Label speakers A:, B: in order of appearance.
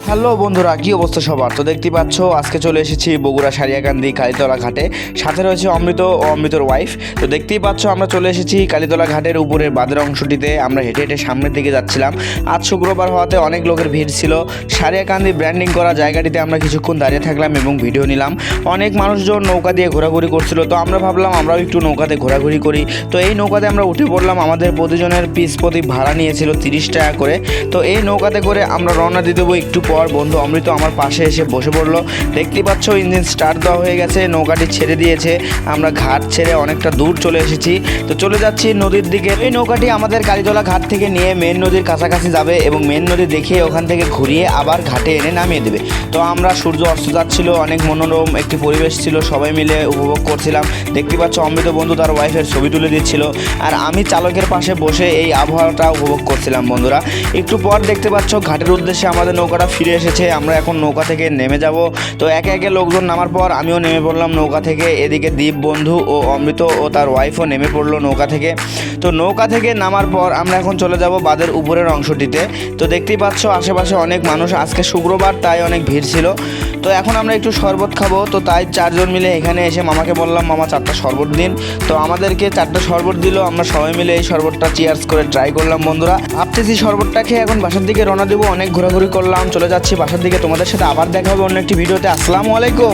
A: Hello বন্ধুরা, কি অবস্থা সবার? তো দেখতে পাচ্ছ আজকে চলে এসেছি বগুড়া সারিয়াকান্দি কালীতলা ঘাটে। সাথে রয়েছে অমৃত ও অমৃতর ওয়াইফ। তো দেখতেই পাচ্ছ আমরা চলে এসেছি কালীতলা ঘাটের উপরের বাদের অংশটিতে। আমরা হেঁটে হেঁটে সামনের দিকে যাচ্ছিলাম। আজ শুক্রবার হওয়াতে অনেক লোকের ভিড় ছিল। সারিয়াকান্দি ব্র্যান্ডিং করা জায়গাটিতে আমরা কিছুক্ষণ দাঁড়িয়ে থাকলাম এবং ভিডিও নিলাম। অনেক মানুষজন নৌকা দিয়ে ঘোরাঘুরি করছিল, তো আমরা ভাবলাম আমরাও একটু নৌকাতে ঘোরাঘুরি করি। তো এই নৌকাতে আমরা উঠে পড়লাম। আমাদের প্রতিজনের পিস প্রতি ভাড়া নিয়েছিল 30 টাকা করে। তো এই নৌকাতে করে আমরা রওনা দিয়ে দেবো একটু পর। বন্ধু অমৃত আমার পাশে এসে বসে পড়লো। দেখতে পাচ্ছ ইঞ্জিন স্টার্ট দেওয়া হয়ে গেছে, নৌকাটি ছেড়ে দিয়েছে। আমরা ঘাট ছেড়ে অনেকটা দূর চলে এসেছি। তো চলে যাচ্ছি নদীর দিকে। এই নৌকাটি আমাদের কালীতলা ঘাট থেকে নিয়ে মেন নদীর কাছাকাছি যাবে এবং মেন নদী দেখিয়ে ওখান থেকে ঘুরিয়ে আবার ঘাটে এনে নামিয়ে দেবে। তো আমরা সূর্য অস্ত যাচ্ছিল, অনেক মনোরম একটি পরিবেশ ছিল, সবাই মিলে উপভোগ করছিলাম। দেখতে পাচ্ছ অমৃত বন্ধু তার ওয়াইফের ছবি তুলে দিচ্ছিল, আর আমি চালকের পাশে বসে এই আবহাওয়াটা উপভোগ করছিলাম। বন্ধুরা একটু পর দেখতে পাচ্ছ ঘাটের উদ্দেশ্যে আমাদের নৌকাটা ফিরে এসেছে। আমরা এখন নৌকা থেকে নেমে যাব। তো একে একে লোকজন নামার পর আমিও নেমে পড়লাম নৌকা থেকে। এদিকে দীপ বন্ধু ও অমৃত ও তার ওয়াইফও নেমে পড়লো নৌকা থেকে। তো নৌকা থেকে নামার পর আমরা এখন চলে যাব বাঁধের উপরের অংশটিতে। তো দেখতেই পাচ্ছ আশেপাশে অনেক মানুষ, আজকে শুক্রবার তাই অনেক ভিড় ছিল। তো এখন আমরা একটু শরবত খাবো, তো তাই 4 জন মিলে এখানে এসে মামাকে বললাম মামা 4টা শরবত দিন। তো আমাদেরকে 4টা শরবত দিল। আমরা সবাই মিলে এই শরবতটা চিয়ার্স করে ট্রাই করলাম। বন্ধুরা ভাবতেছি শরবতটা খেয়ে এখন বাসার দিকে রওনা দেবো। অনেক ঘোরাঘুরি করলাম, চলে যাচ্ছি বাসার দিকে। তোমাদের সাথে আবার দেখা হবে অন্য একটি ভিডিওতে। আসসালামু আলাইকুম।